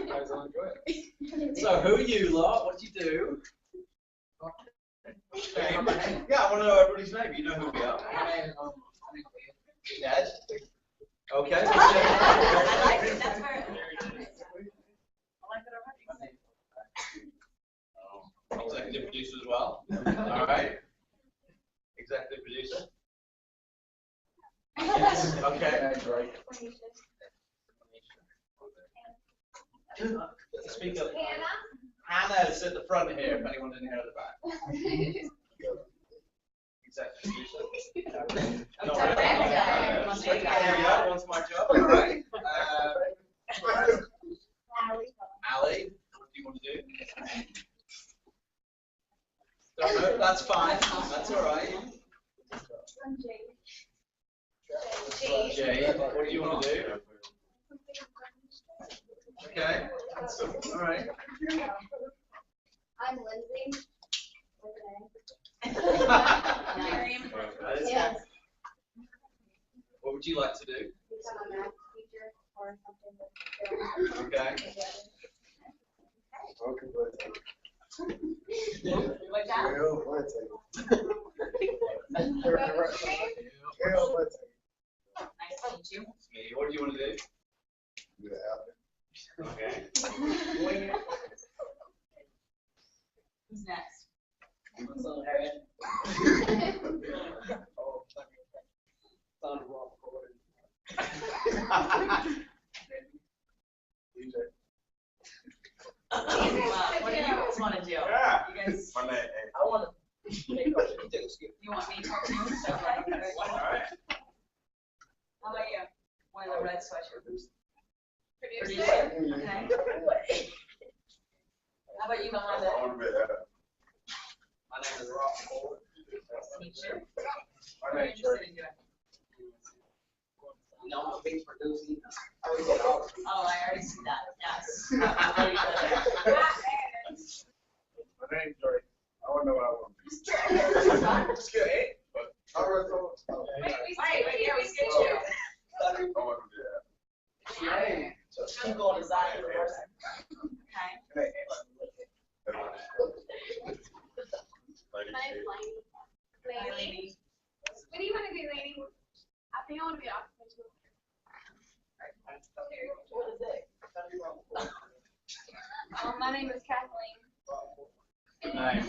guys will enjoy it. So who are you lot? What do you do? Yeah, I want to know everybody's name. You know who we are. Ned. Okay. That's where. Executive producer as well. All right. Executive producer. Yes. Okay. Speak up. Hannah is at the front here. If anyone didn't hear at the back. Executive producer. No, there we go. One's my job. All right. Allie, what do you want to do? Don't know. That's fine. That's all right. Jay, what do you want to do? Okay. All right. I'm Lindsay. Yes. What would you like to do? Become a math teacher or something. Okay. What's that? Nice to meet you. Me. What do you want to do? Okay. Who's next? What do you guys want to do? Yeah. You guys, My name. you want me to talk to you? Okay. All right. How about you? One of the red sweatshirts. Producer. Okay. How about you, Melinda? My name is Rob. Nice to meet you. My What are you name's interested in doing? No, I'm a big producing. Oh, I already see that. Yes. Very good. My name's Drake. I want to know what I want. It's good. Wait, yeah, we skipped you. I'm going design for the person. Okay. My name's Lainey. Hi, Lainey. What do you want to be, Lainey? I think I want to be an occupational What is it? My name is Kathleen. Nice.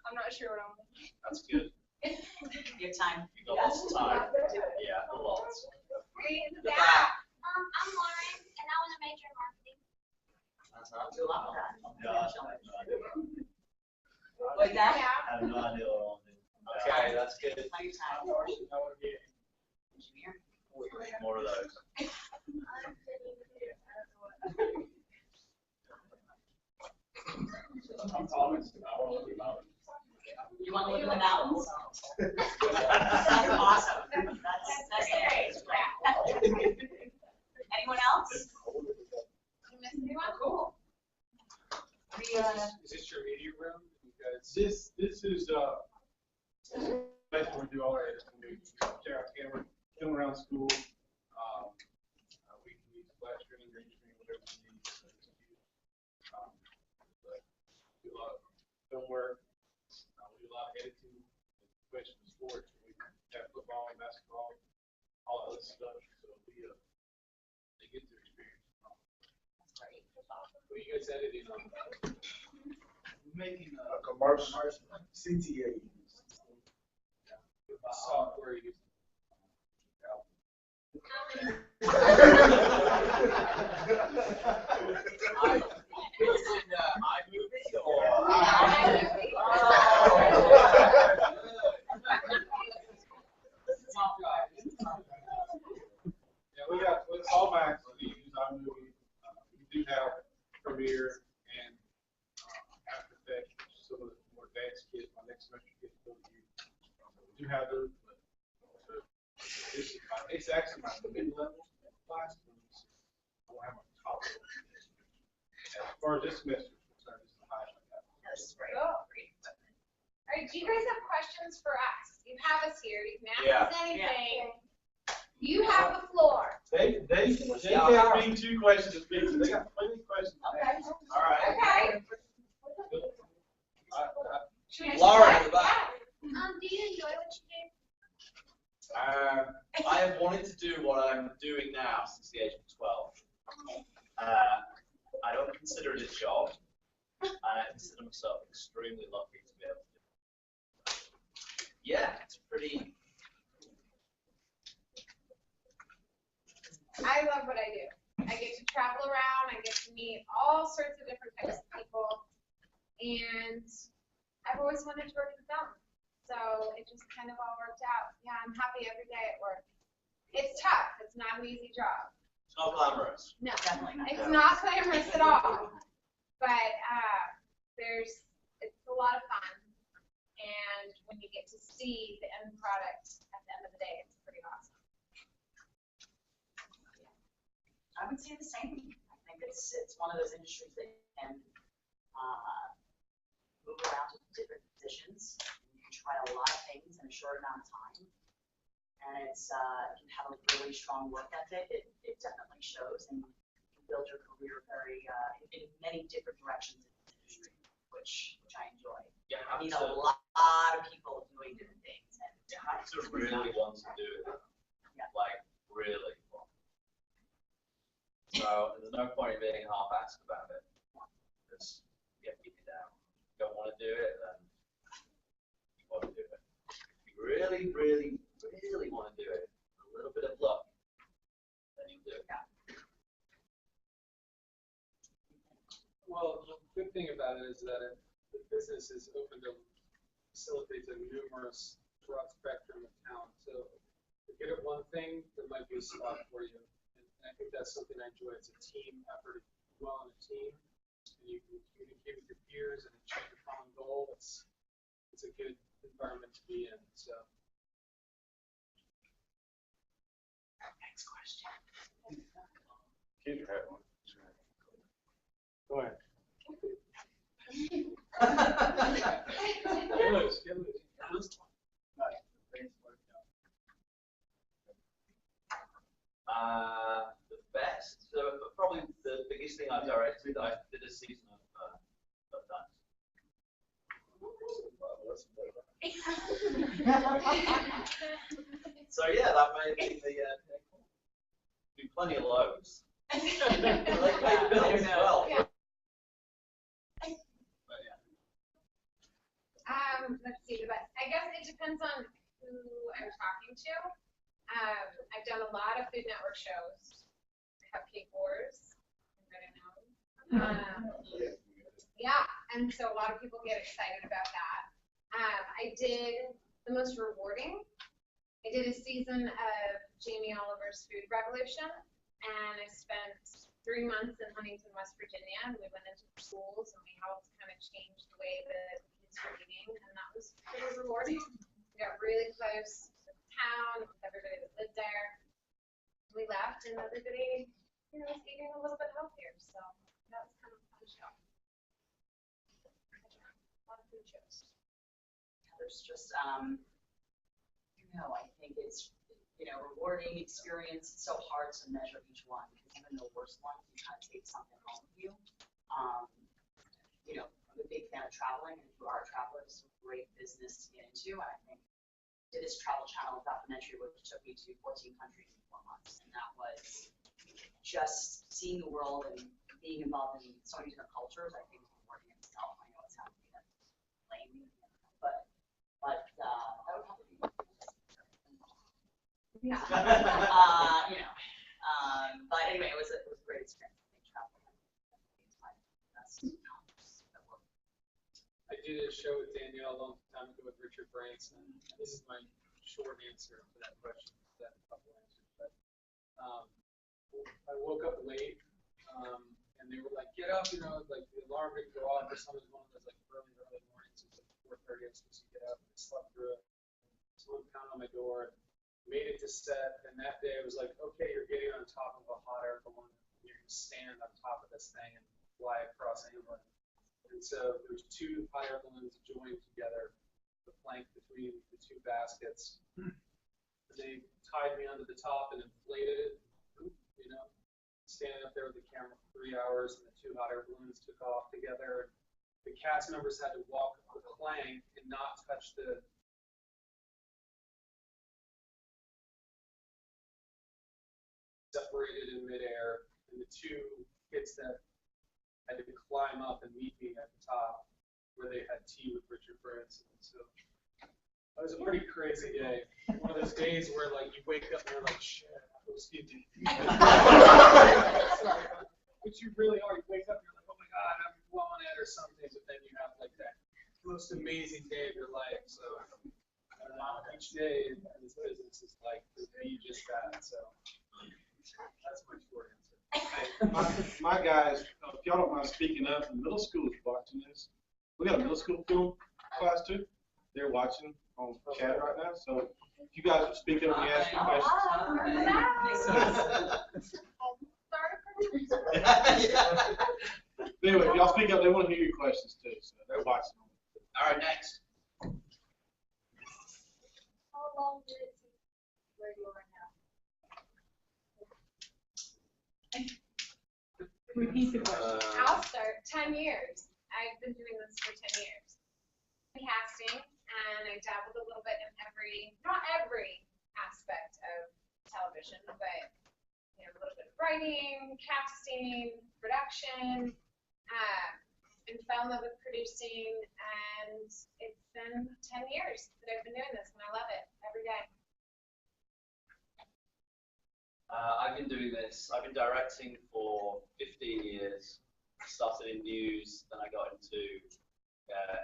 I'm not sure what I want to be. That's good. Your time. You got lots of time. Yeah, lots. In the back. I'm Lauren, and I want to major in marketing. That's not Do a lot of that. No, Like that? I have no idea what I want to do. Okay, that's good. How your time? I want to be Engineer. More of those. I'm Thomas. I want to be Thomas. You want to live in the mountains? That's awesome. That's great. Anyone else? Cool. Is this your meeting room? Because this is basically we do all our editing. We share our camera, film around school. We can use flash screen, green screen, whatever we need. But do a lot of film work. We do a lot of editing, especially for sports. We have football and basketball, all of this stuff. So they get to experience. What are you guys editing on? Making A commercial CTA. Software you It's in iMovie or? Yeah, we got, it's all Macs, we use iMovie, we do have Premiere and After Effects, some of the more advanced kids, my next semester kids will use. We do have those, but it's actually my mid-level class, I don't have my top level. As far as this semester is concerned, this is the highest I have. That's great. All right, do you guys have questions for us? You have us here. You can ask Yeah. us anything. You have the floor. They can't be too questions to speak to. They got plenty of questions. Okay. All right. Okay. Should we just Lauren start? in the back. Do you enjoy what you do? I have wanted to do what I'm doing now since the age of 12. I don't consider it a job, and I consider myself extremely lucky to be able to do it. Yeah, it's pretty. I love what I do. I get to travel around, I get to meet all sorts of different types of people, and I've always wanted to work with them. So it just kind of all worked out. Yeah, I'm happy every day at work. It's tough. It's not an easy job. It's not glamorous. No, Definitely not. it's not glamorous at all. But it's a lot of fun. And when you get to see the end product at the end of the day, it's pretty awesome. I would say the same. I think it's one of those industries that can move around to different positions. You can try a lot of things in a short amount of time. And it can have a really strong work ethic. It definitely shows, and you can build your career very in many different directions in this industry, which I enjoy. You I have mean, to, a lot of people doing different things. And you have to really want to do it. Yeah. Like, really want. So there's no point in being half-assed about it. Because you get people down. If you don't want to do it, then you want to do it. If you really, really, really want to do it, a little bit of luck, then you'll do it. Well, the good thing about it is that the business is open to facilitate a numerous broad spectrum of talent. So to get at one thing, there might be a spot for you. And I think that's something I enjoy. It's a team effort. If you do well on a team, and you can communicate with your peers and achieve a common goal, it's a good environment to be in. So. next question. Keep your head on. Go ahead. Get loose, get loose. The best, so probably the biggest thing I've directed, I did a season of dance. So yeah, that may be the do plenty of lows. They pay bills as well. Yeah. But yeah. Let's see, but I guess it depends on who I'm talking to. I've done a lot of Food Network shows, Cupcake Wars, yeah, and so a lot of people get excited about that. I did the most rewarding. I did a season of Jamie Oliver's Food Revolution, and I spent 3 months in Huntington, West Virginia, and we went into schools and we helped kind of change the way that kids were eating, and that was pretty rewarding. We got really close to the town, with everybody that lived there. We left, and everybody, was eating a little bit healthier, so that was kind of a fun show. A lot of food shows. There's just, I think it's, rewarding experience. It's so hard to measure each one, because even the worst ones, you kind of take something home with you. I'm a big fan of traveling, and if you are a traveler, it's a great business to get into. And I think I did this Travel Channel documentary, which took me to 14 countries in 4 months, and that was just seeing the world and being involved in so many different cultures. I think rewarding itself. I know it sounds lame, but that would probably be. Yeah. But anyway, it was a great experience. I think traveling is my best I did a show with Danielle a long time ago with Richard Branson. This is my short answer to that question. That a couple answers, but I woke up late, and they were like, "Get up!" Like the alarm didn't go off. Or something one of those like early mornings. It was like 4:30. I was supposed to get up. I slept through it. Someone pounded on my door. Made it to set, and that day I was like, okay, you're getting on top of a hot air balloon. You're going to stand on top of this thing and fly across England. And so there's 2 hot air balloons joined together, the plank between the 2 baskets. And they tied me onto the top and inflated it. It you know, standing up there with the camera for 3 hours, and the 2 hot air balloons took off together. The cast members had to walk the plank and not touch the separated in midair, and the 2 kids that had to climb up and meet me at the top where they had tea with Richard Branson. So it was a pretty crazy day. One of those days where like you wake up and you're like, shit, excuse me. Which you really are. You wake up and you're like, oh my God, I'm blowing it or something, but then you have like that most amazing day of your life. So each day in this business is like to be just that. So that's my short answer. My guys, if y'all don't mind speaking up, the middle school is watching this. We got a middle school film class too. They're watching on chat right now. So if you guys would speak up and ask your questions. Anyway, if y'all speak up, they want to hear your questions too. So they're watching. All right, next. How long did it take where you are now? Repeat the question. I'll start. 10 years. I've been doing this for 10 years. Casting, and I dabbled a little bit in not every aspect of television, but you know, a little bit of writing, casting, production, and fell in love with producing, and it's been 10 years that I've been doing this, and I love it every day. I've been doing this. I've been directing for 15 years. Started in news, then I got into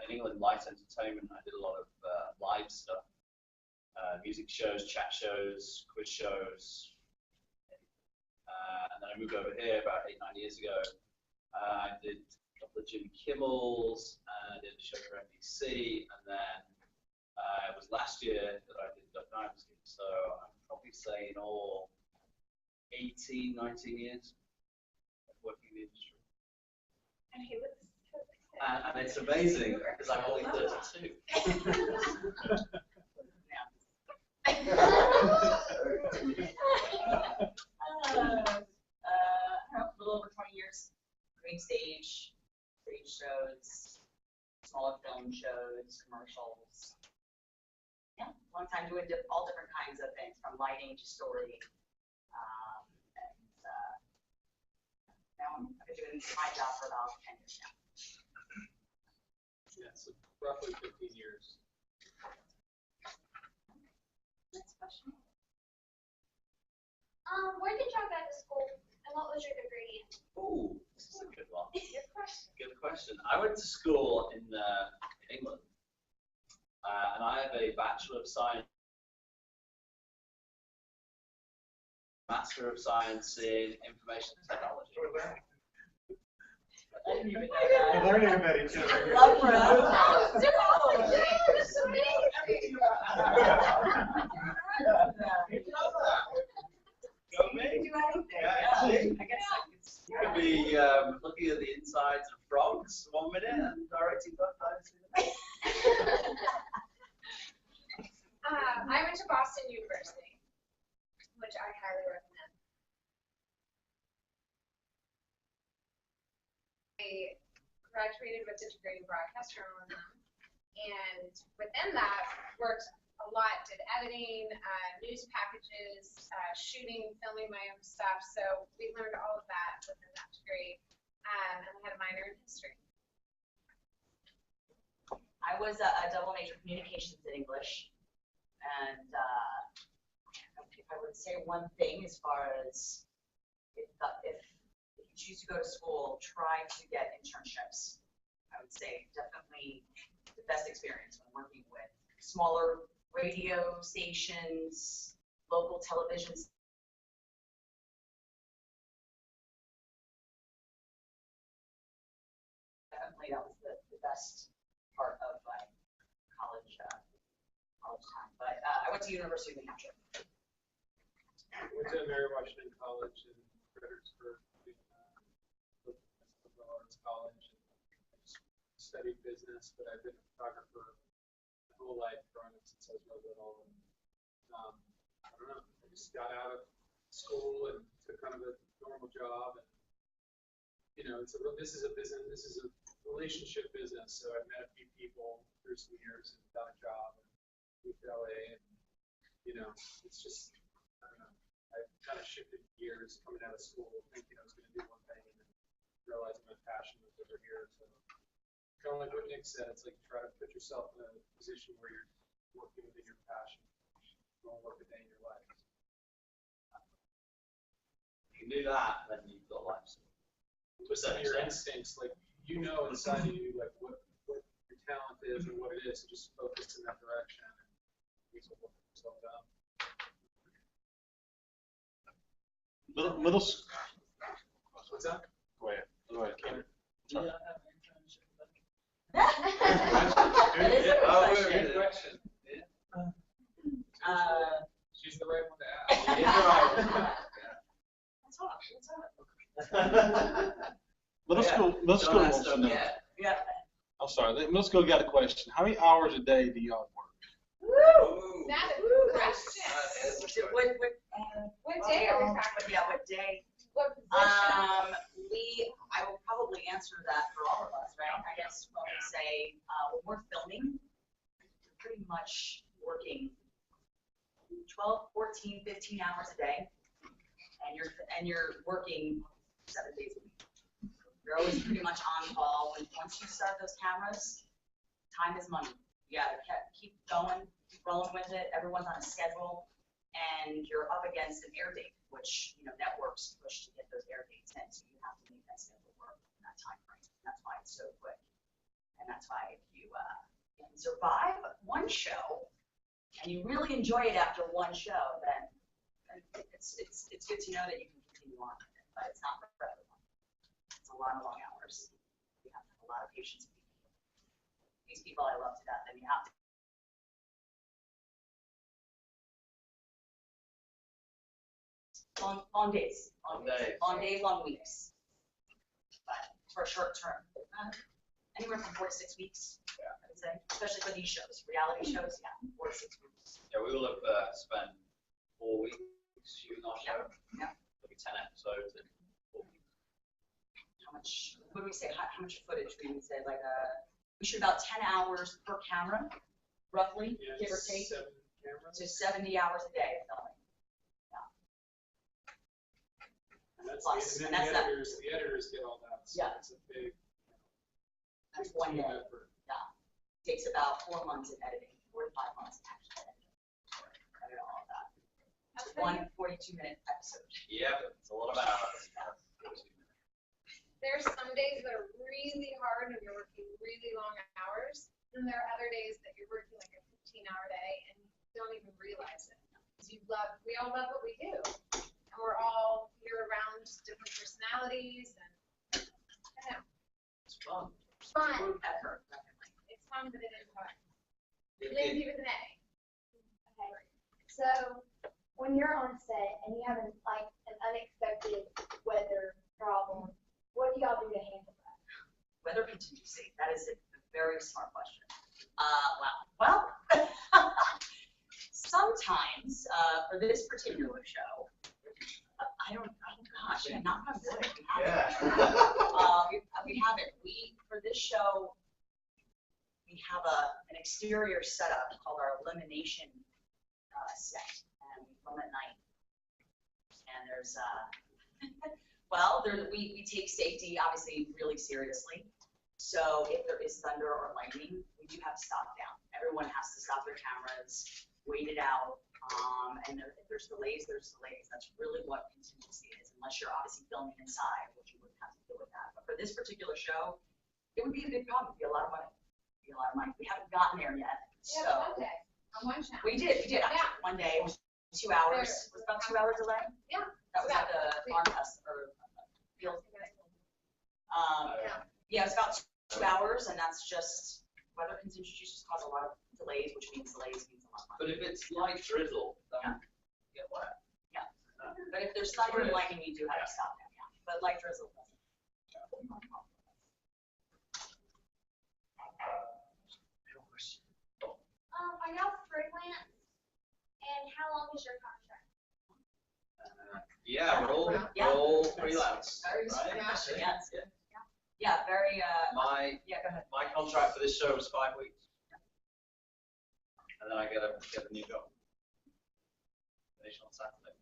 in England light entertainment. I did a lot of live stuff, music shows, chat shows, quiz shows, and then I moved over here about 8-9 years ago. I did a couple of Jimmy Kimmels, and I did a show for NBC, and then it was last year that I did Duck Dynasty. So I'm probably saying all 18, 19 years of working in the industry. And he looks so good. And it's amazing because I'm only 32. A little over 20 years doing stage shows, smaller film shows, commercials. Yeah, long time doing all different kinds of things, from lighting to story. Now I've been doing my job for about 10 years now. Yeah, so roughly 15 years. Next question. Where did y'all go to school, and what was your degree in? Ooh, this is a good one. Good question. Good question. I went to school in England, and I have a Bachelor of Science, Master of Science in Information Technology. I didn't even know that. We're learning about each other. Love for us. Go me. Do anything. Yeah, see? I guess You could be looking at the insides of frogs 1 minute and directing Duck Dynasty the next. I went to Boston University, which I highly recommend. I graduated with a degree in broadcast journalism, and within that worked a lot, did editing, news packages, shooting, filming my own stuff. So we learned all of that within that degree, and I had a minor in history. I was a double major, communications and English, and if I would say one thing as far as if you choose to go to school, try to get internships. I would say definitely the best experience when working with smaller radio stations, local television. Definitely that was the best part of my college time. But I went to University of New Hampshire. I went to Mary Washington College in Fredericksburg, liberal arts college. I studied business, but I've been a photographer my whole life, growing up since I was real little. And, I don't know, I just got out of school and to kind of a normal job. And, you know, this is a business, this is a relationship business. So I've met a few people through some years and got a job and moved to LA. And, you know, it's just, I don't know, I kind of shifted gears coming out of school thinking I was going to do one thing and then realizing my passion was over here. So kind of like what Nick said, it's like try to put yourself in a position where you're working within your passion. Don't work a day in your life. You can do that, then you've got life. To a certain Your extent. instincts, like you know inside of you, like what your talent is and what it is, so just focus in that direction and things will work themselves out. Middle school. What's that? Go ahead, Cameron. Do Sorry. y'all have an internship? That is a good Oh, question. good question. She's the right one to ask. Let's talk. Middle school wants to know. Yeah. I'm sorry, middle school got a question. How many hours a day do y'all work? Woo! That is a question. What day are we talking Yeah, about? what day? What position? I will probably answer that for all of us, right? I guess when we say, when we're filming, we're pretty much working 12, 14, 15 hours a day. And you're working 7 days a week. You're always pretty much on call. Once you start those cameras, time is money. You gotta keep going, keep rolling with it. Everyone's on a schedule, and you're up against an air date, which, you know, networks push to get those air dates in, so you have to make that schedule work in that time frame. That's why it's so quick, and that's why if you can survive one show and you really enjoy it after one show, then it's good to know that you can continue on with it, but it's not for everyone. It's a lot of long hours. You have to have a lot of patience with people. These people I love to death, and you have to. Long days. Long days. Long days, long weeks. But for a short term, anywhere from 4 to 6 weeks, I would say, especially for these shows, reality shows, yeah, 4 to 6 weeks. Yeah, we will have spent 4 weeks shooting our show. Yeah. Maybe 10 episodes in 4 weeks. How much, what do we say, how much footage do we say, like, we shoot about 10 hours per camera, roughly, Yeah, give or take, 7 cameras. so 70 hours a day of filming. And that's, Plus, and and then that's the editors get all that. So Yeah. it's a big, That's big one team day. effort. Takes about 4 months of editing, 4 to 5 months actually. Edit all of that. I'll It's tell you, one 42-minute episode. Yeah, it's a lot of hours. there's some days that are really hard and you're working really long hours, and there are other days that you're working like a 15-hour day and you don't even realize it. Because we all love what we do, and we're all here around different personalities, and I don't know, It's fun. fun. Group effort, definitely. It's fun, but it is hard. It- Lindsay with an A. Okay, so when you're on set and you have an unexpected weather problem, what do y'all do to handle that? Weather contingency, that is a very smart question. Wow. Well, sometimes, for this particular show, gosh, I'm not gonna do it. We have it. For this show, we have an exterior setup called our elimination set, and we film at night. And there's, we take safety obviously really seriously. So if there is thunder or lightning, we do have to stop down. Everyone has to stop their cameras, wait it out. And if there's delays, there's delays. That's really what contingency is, unless you're obviously filming inside, which you wouldn't have to deal with that. But for this particular show, it would be a big problem. It'd be a lot of money. We haven't gotten there yet. Yeah, So one day, on one channel. we did actually. One day, it was 2 hours. It was about 2 hours delay. Yeah. That was at the farm test or field. Yeah, it's about 2 hours, and that's just weather contingencies just cause a lot of delays, which means delays means a lot of money. But if it's light drizzle, then you get wet. Yeah. But if there's thunder and lightning, you do have to stop them. Yeah. But light drizzle doesn't. Are y'all freelance? And how long is your contract? Yeah, we're all, Yeah. we're all freelance, Very right? much, yes. Yeah. Yeah, very, My, yeah, go ahead. my contract for this show was 5 weeks. And then I get a new job. Finish on Saturday.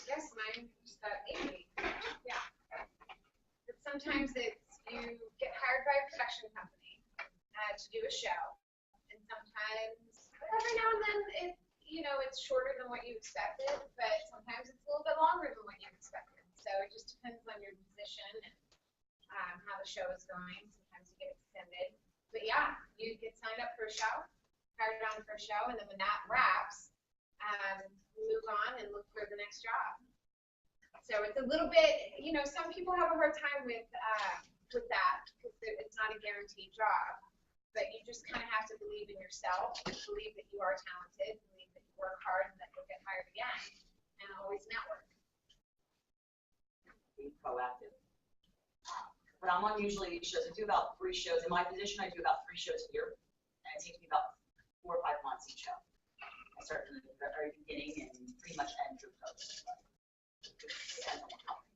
Yes, mine just got 8 weeks. Yeah. But sometimes it's, you get hired by a production company to do a show. And sometimes, every now and then, it's shorter than what you expected, but sometimes it's a little bit longer than what you expected. So it just depends on your position and how the show is going. Sometimes you get extended. But yeah, you get signed up for a show, hired on for a show, and then when that wraps, move on and look for the next job. So it's a little bit, some people have a hard time with that because it's not a guaranteed job. But you just kind of have to believe in yourself, believe that you are talented, believe that you work hard and that you'll get hired again, and always network. Be proactive. But I'm on usually shows. I do about 3 shows. In my position, I do about 3 shows a year. And it takes me about 4 or 5 months each show. I start from the very beginning and pretty much end through post. Depends on what company.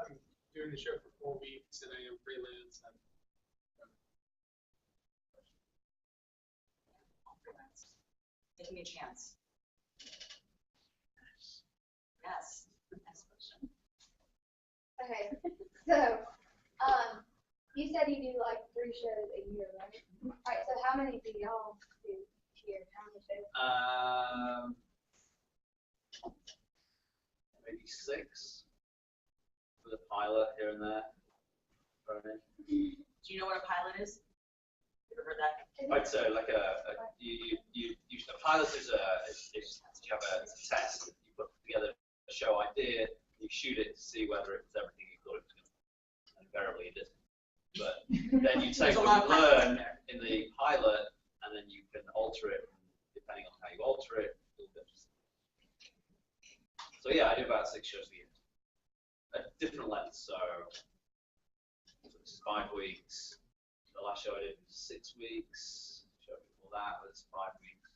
I'm doing the show for 4 weeks and I am freelance. Give me a chance. Yes. Next question. Okay, so, you said you do like 3 shows a year, right? Alright, so how many do y'all do here? How many shows? Maybe 6 for the pilot here and there. Thrown in. Do you know what a pilot is? You ever heard that? I'd say like a pilot is you have a test. You put together a show idea, you shoot it to see whether it was everything you thought it was going to be. And invariably it isn't. But then you take There's a what lot you of pilots learn in there. in the pilot, and then you can alter it depending on how you alter it. So yeah, I do about 6 shows a year. At different lengths, so it's 5 weeks. The last show I did was 6 weeks. The show before that was 5 weeks.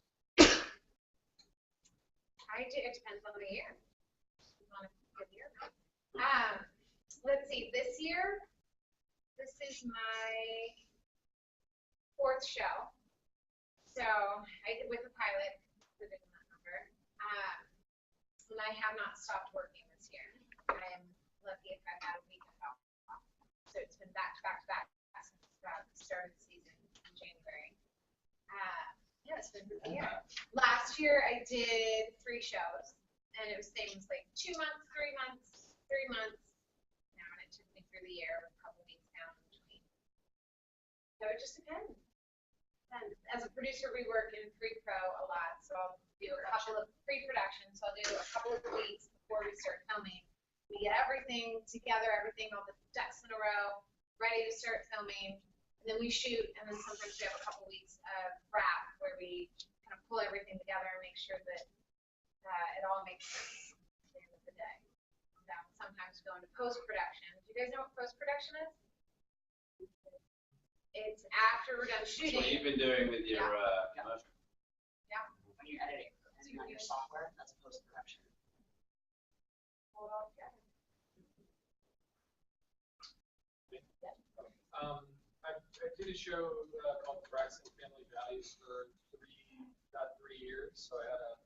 It depends on the year. On a good year. Let's see, this year, this is my 4th show. So I did with the pilot, included in that number. And I have not stopped working this year. I am lucky if I've had a week off. So it's been back to back to back since about the start of the season in January. Yeah, it's been a good year. Last year I did 3 shows, and it was things like 2 months, 3 months, 3 months. Now, and it took me through the year with a couple weeks down in between. So it just depends. And as a producer, we work in pre-pro a lot, so I'll do a couple of pre-production. So I'll do a couple of weeks before we start filming. We get everything together, all the ducks in a row, ready to start filming. And then we shoot, and then sometimes we have a couple weeks of wrap where we kind of pull everything together and make sure that it all makes sense at the end of the day. Sometimes go into post-production. Do you guys know what post-production is? It's after we're done That's shooting. what you've been doing with your commercial. Yeah. When you're editing on your software, that's post-production. Hold on, yeah. I did a show called Practicing Family Values for about 3 years, so I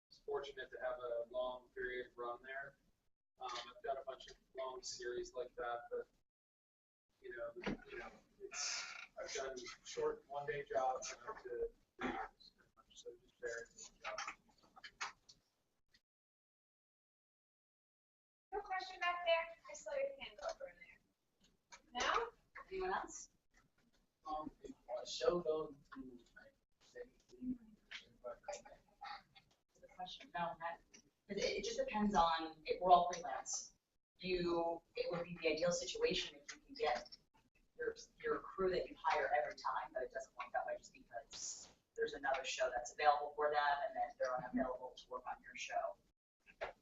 was fortunate to have a long period run there. I've done a bunch of long series like that, but I've done short 1-day jobs and up to 3 years, pretty much, so just varies. No question back there? I saw your hand over there. No? Anyone else? Show those who The question, no, it just depends on, we're all freelance. It would be the ideal situation if you can get your crew that you hire every time, but it doesn't work that way just because there's another show that's available for them and then they're unavailable to work on your show.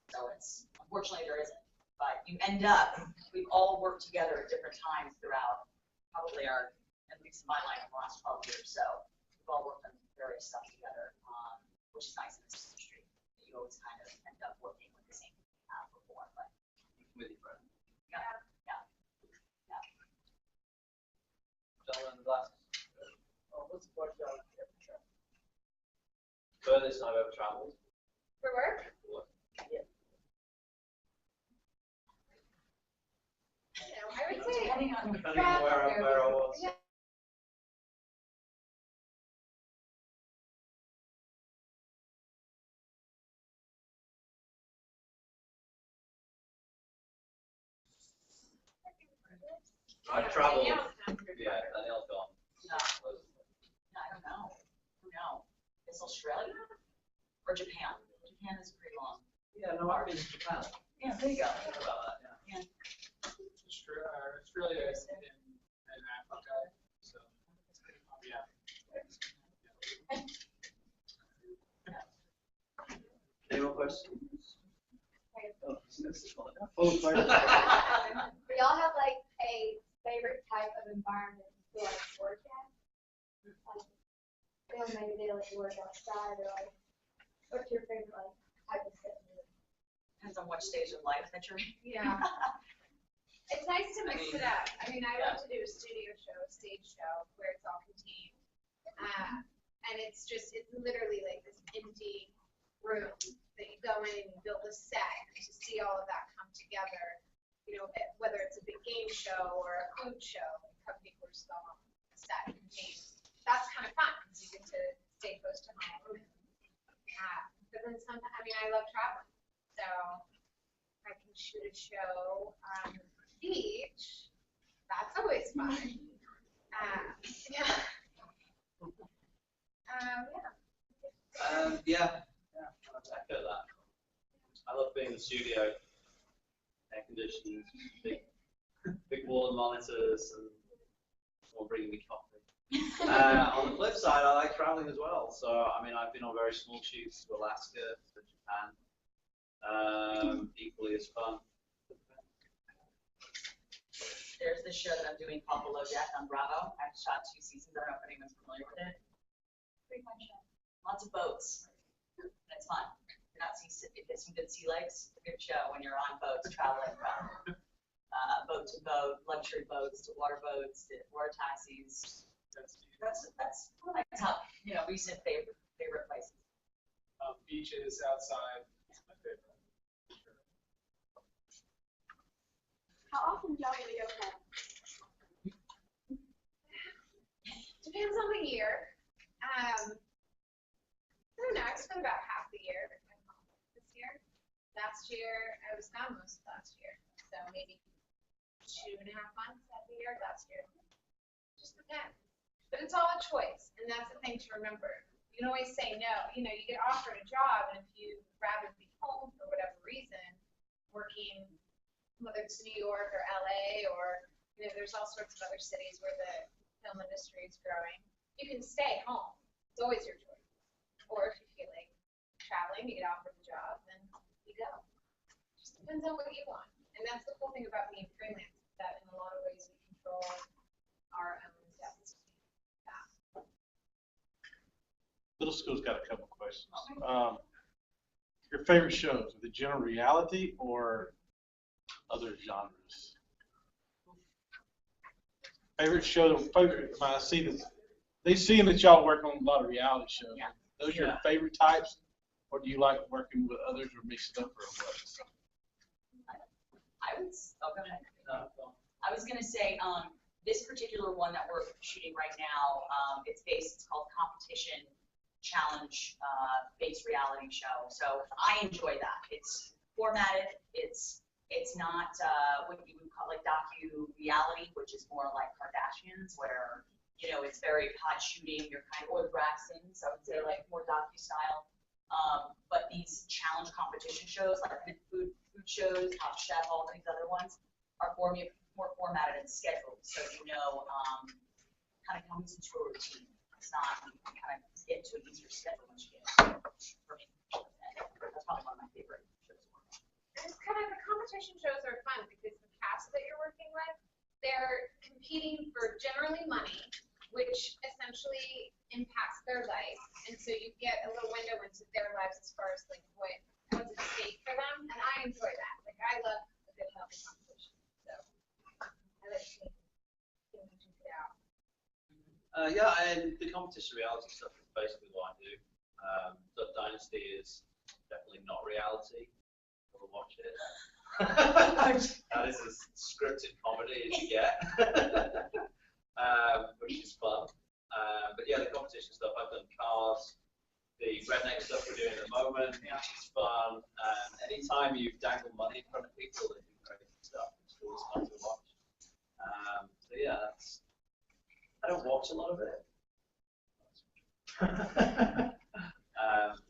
So unfortunately there isn't, but you end up, we've all worked together at different times throughout probably at least in my life, the last 12 years. So we've all worked on various stuff together. which is nice in this industry. You always kind of end up working with the same people you have before, but With your friend. yeah. Gentlemen, the glasses. What's the question? Furthest I've ever travelled. For work? I don't know, I would say. Depending on Depending on where I was. Yeah. I've travelled. Danielle's not. Yeah, Danielle's gone. No. I don't know. Who knows? Is Australia or Japan? Japan is pretty long. Yeah, no, I've been to Japan. Yeah, there you go. Think about that, yeah. Australia is in Africa, so, yeah. Any more questions? Oh, Do y'all have like a favorite type of environment to like work at? Like, you know, maybe they like work outside or like, what's your favorite like type of setting? Depends on what stage of life that you're in. Yeah. It's nice to mix it up. I mean, I love to do a studio show, a stage show, where it's all contained. And it's literally like this empty room that you go in and you build a set, and to see all of that come together, you know, whether it's a big game show or a food show, you have people just go on a set contained. That's kind of fun, because you get to stay close to home. But then sometimes, I mean, I love traveling, so I can shoot a show on the beach. That's always fun. Yeah. Yeah. I feel that. I love being in the studio. Air conditioned, big wall and monitors, and someone bringing me coffee. On the flip side, I like traveling as well. So, I mean, I've been on very small shoots to Alaska, to Japan. Equally as fun. There's this show that I'm doing called Below Deck on Bravo. I've shot 2 seasons. I don't know if anyone's familiar with it. Pretty fun show. Lots of boats. It's fun. You're not seeing, you get some good sea legs. It's a good show when you're on boats traveling from boat to boat, luxury boats to water taxis. That's one of my top, recent favorite places. Beaches outside is my favorite. How often do y'all get to go home? Depends on the year. I don't know, I spent about half the year at home this year. Last year, I was gone most of last year, so maybe 2.5 months out of the year last year. Just depends. But it's all a choice, and that's the thing to remember. You can always say no. You know, you get offered a job, and if you'd rather be home for whatever reason, working, whether it's New York or LA, or, there's all sorts of other cities where the film industry is growing, you can stay home. It's always your choice. Or if you feel like traveling, you get offered the job, then you go. It just depends on what you want. And that's the cool thing about being freelance, that in a lot of ways we control our own destiny. Little School's got a couple questions. Your favorite shows, are they general reality or other genres? Favorite show, I see that they see that y'all work on a lot of reality shows. Yeah. Those are your favorite types, or do you like working with others or mix it up or what? Go ahead. I was gonna say, this particular one that we're shooting right now, it's called Competition Challenge based reality show. So I enjoy that. It's formatted. It's not what you would call like docu-reality, which is more like Kardashians, where it's very hot shooting. You're kind of, or Braxton, so I would say like more docu-style. But these challenge competition shows, like food shows, Top Chef, all these other ones, are more formatted and scheduled, so kind of comes into a routine. It's not you kind of get to an easier schedule once you get for me. That's probably one of my favorite shows. It's kind of, the competition shows are fun because the cast that you're working with, they're competing for generally money, which essentially impacts their life. And so you get a little window into competition reality stuff is basically what I do. Duck Dynasty is definitely not reality. I'll watch it. That is as scripted comedy as you get, which is fun. But yeah, the competition stuff, I've done cars, the Redneck stuff we're doing at the moment, it's fun. Anytime you dangle money in front of people, they do crazy stuff. It's always fun to watch. So yeah, I don't watch a lot of it.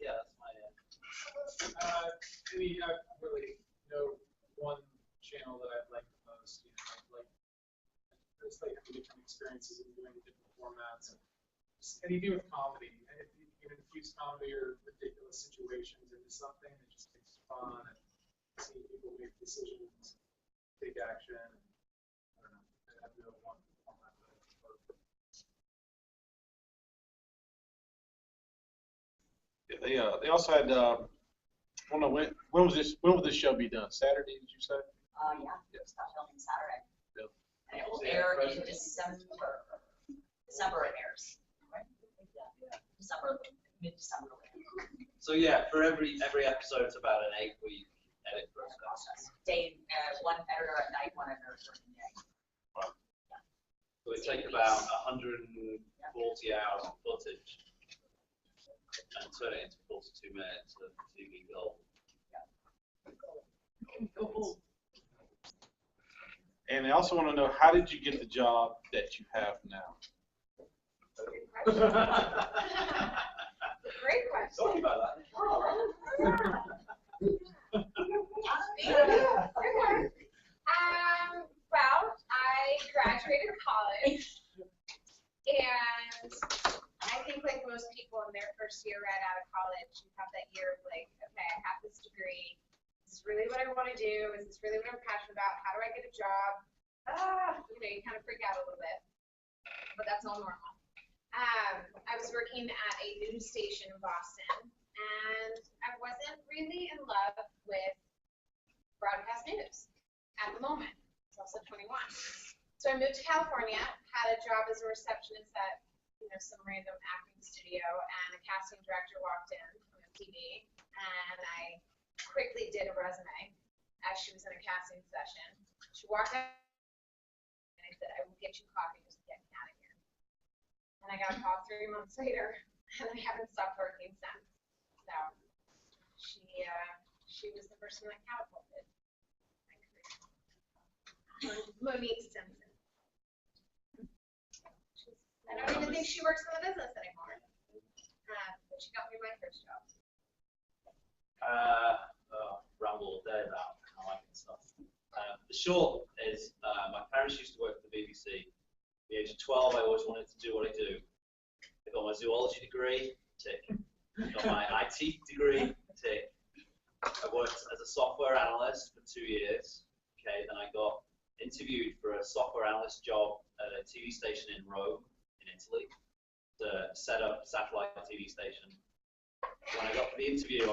Yeah, that's my I really know one channel that I like the most. You know, it's like having different experiences and doing different formats. And just anything with comedy, and if you can infuse comedy or ridiculous situations into something, it just makes it fun. And seeing people make decisions, take action. I don't know. I have no one format that I prefer. Yeah, they also had, I don't know, when will this show be done? Saturday, did you say? Yeah, start filming Saturday. Yep. And it will air in December. December it airs. Right? Yeah. December, mid-December. So yeah, for every episode, it's about an 8-week edit process. One editor at night, one editor during the day. So it takes about 140 hours of footage and turn it into 42 minutes of TV gold. And I also want to know, how did you get the job that you have now? Great question. Sorry about that. Well, I graduated college, and I think like most people in their first year right out of college, you have that year of like, okay, I have this degree. Is this really what I want to do? Is this really what I'm passionate about? How do I get a job? You kind of freak out a little bit, but that's all normal. I was working at a news station in Boston, and I wasn't really in love with broadcast news at the moment. I was also 21. So I moved to California, had a job as a receptionist at some random acting studio, and a casting director walked in from MTV, and I quickly did a resume as she was in a casting session. She walked out, and I said, I will get you coffee, just get me out of here. And I got a call 3 months later, and I haven't stopped working since. So she was the person that catapulted my career. Monique Simpson. I don't even think she works in the business anymore. But she got me my first job. Ramble all day about how I like stuff. The short is, my parents used to work for the BBC. At the age of 12, I always wanted to do what I do. I got my zoology degree, tick. I got my IT degree, tick. I worked as a software analyst for 2 years. Okay, then I got interviewed for a software analyst job at a TV station in Rome, in Italy, to set up a satellite TV station. When I got to the interview,